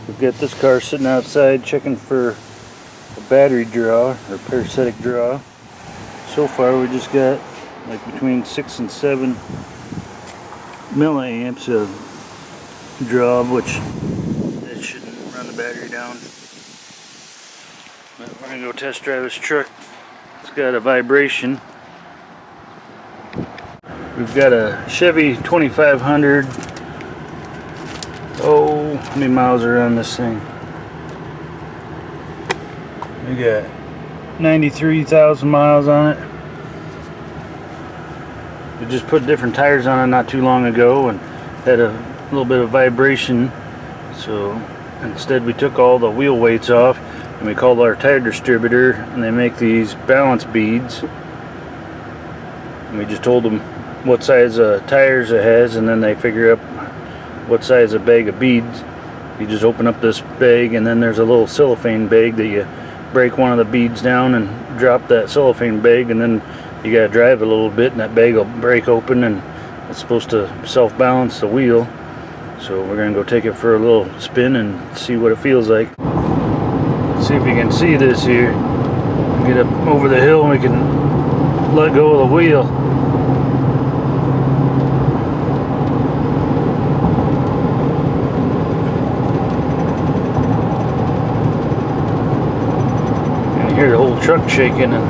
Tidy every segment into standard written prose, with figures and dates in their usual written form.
We've got this car sitting outside checking for a battery draw or parasitic draw. So far we just got like between 6 and 7 milliamps of draw, which that shouldn't run the battery down. But we're gonna go test drive this truck. It's got a vibration. We've got a Chevy 2500. Oh, how many miles are on this thing? We got 93,000 miles on it. We just put different tires on it not too long ago and had a little bit of vibration. So instead we took all the wheel weights off and we called our tire distributor, and they make these balance beads. And we just told them what size of tires it has, and then they figure out what size a bag of beads. You just open up this bag, and then there's a little cellophane bag that you break one of the beads down and drop that cellophane bag, and then you gotta drive a little bit and that bag will break open, and it's supposed to self-balance the wheel. So we're gonna go take it for a little spin and see what it feels like. Let's see if you can see this here. Get up over the hill and we can let go of the wheel. Hear the whole truck shaking, and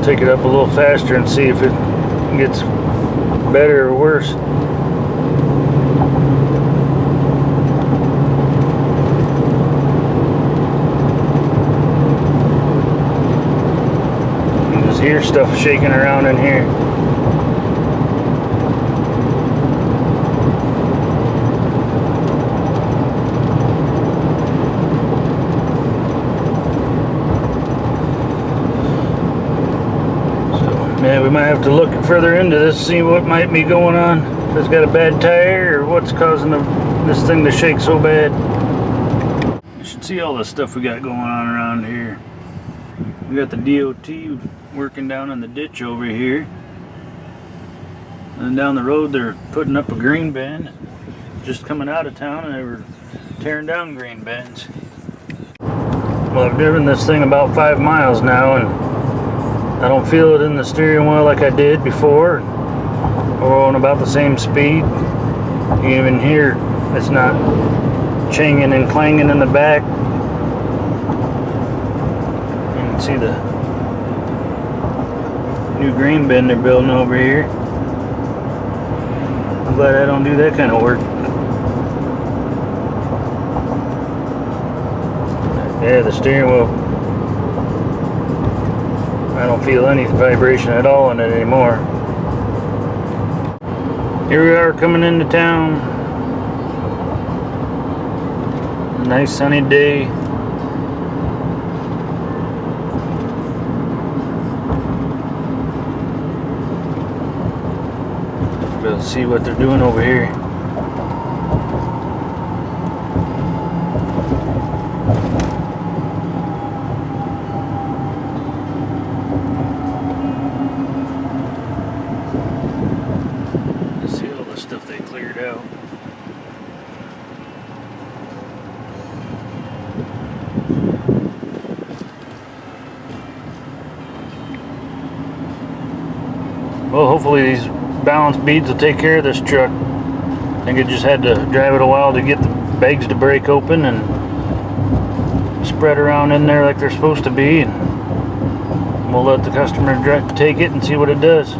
take it up a little faster and see if it gets better or worse. Hear stuff shaking around in here. So, man, we might have to look further into this, see what might be going on. If it's got a bad tire or what's causing this thing to shake so bad. You should see all the stuff we got going on around here. We got the DOT working down in the ditch over here, and down the road they're putting up a green bin. Just coming out of town and they were tearing down green bins. Well, I've driven this thing about 5 miles now, and I don't feel it in the steering wheel like I did before. We're going about the same speed. You can even hear it's not chinging and clanging in the back. You can see the new grain bin they're building over here. I'm glad I don't do that kind of work. Yeah, the steering wheel, I don't feel any vibration at all in it anymore. Here we are coming into town. Nice sunny day. We'll see what they're doing over here. Let's see all the stuff they cleared out. Well, hopefully these balance beads will take care of this truck. I think it just had to drive it a while to get the bags to break open and spread around in there like they're supposed to be, and we'll let the customer take it and see what it does.